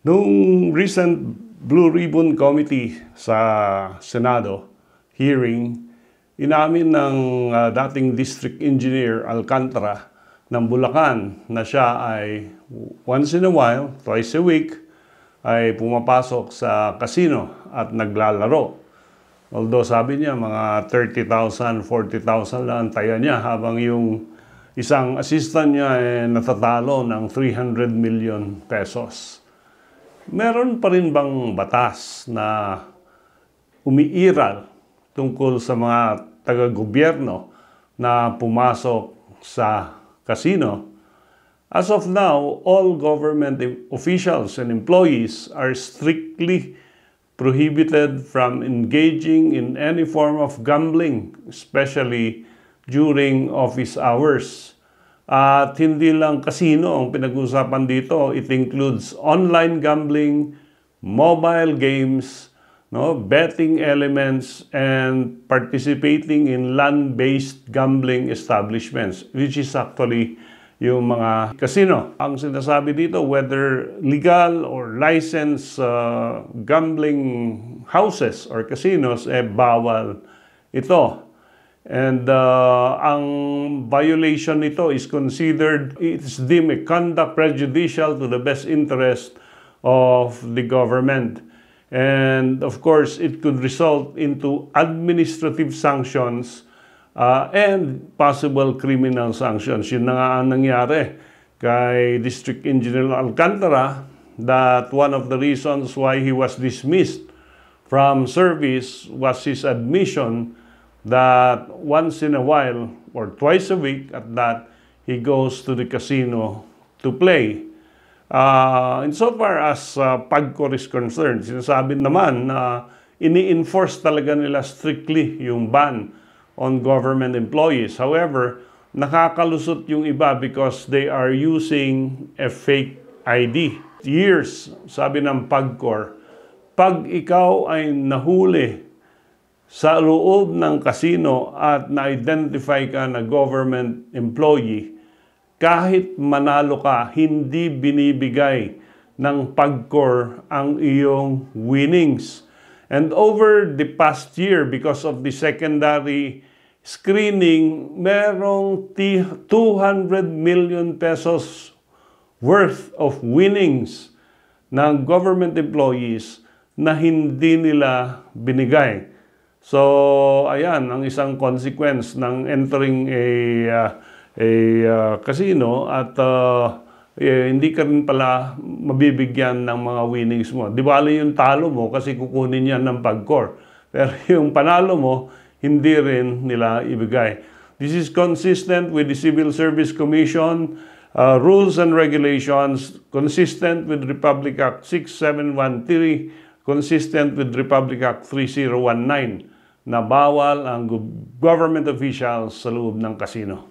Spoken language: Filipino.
Nung recent Blue Ribbon Committee sa Senado hearing, inamin ng dating District Engineer Alcantara ng Bulacan na siya ay once in a while, twice a week, ay pumapasok sa casino at naglalaro. Although sabi niya mga 30,000, 40,000 lang ang taya niya habang yung isang assistant niya ay natatalo ng 300 million pesos. Meron pa rin bang batas na umiiral tungkol sa mga taga-gobyerno na pumasok sa casino? As of now, all government officials and employees are strictly prohibited from engaging in any form of gambling, especially during office hours. At hindi lang casino ang pinag-uusapan dito, it includes online gambling, mobile games, betting elements, and participating in land-based gambling establishments, which is actually yung mga casino. Ang sinasabi dito, whether legal or licensed gambling houses or casinos, bawal ito. And ang violation nito is considered, it's deemed a conduct prejudicial to the best interest of the government. And of course, it could result into administrative sanctions and possible criminal sanctions. Yun na nga ang nangyari kay District Engineer Alcantara, that one of the reasons why he was dismissed from service was his admission that once in a while, or twice a week at that, he goes to the casino to play. Insofar as PAGCOR is concerned, sinasabi naman na ini-enforce talaga nila strictly yung ban on government employees. However, nakakalusot yung iba because they are using a fake ID. Years, sabi ng PAGCOR, pag ikaw ay nahuli sa loob ng casino at na-identify ka na government employee, kahit manalo ka, hindi binibigay ng PAGCOR ang iyong winnings. And over the past year, because of the secondary screening, merong 200 million pesos worth of winnings ng government employees na hindi nila binigay. So, ayan, ang isang consequence ng entering a casino at hindi ka rin pala mabibigyan ng mga winnings mo. Di bali yung talo mo kasi kukunin yan ng PAGCOR. Pero yung panalo mo, hindi rin nila ibigay. This is consistent with the Civil Service Commission rules and regulations, consistent with Republic Act 6713, consistent with Republic Act 3019, na bawal ang government officials sa loob ng casino.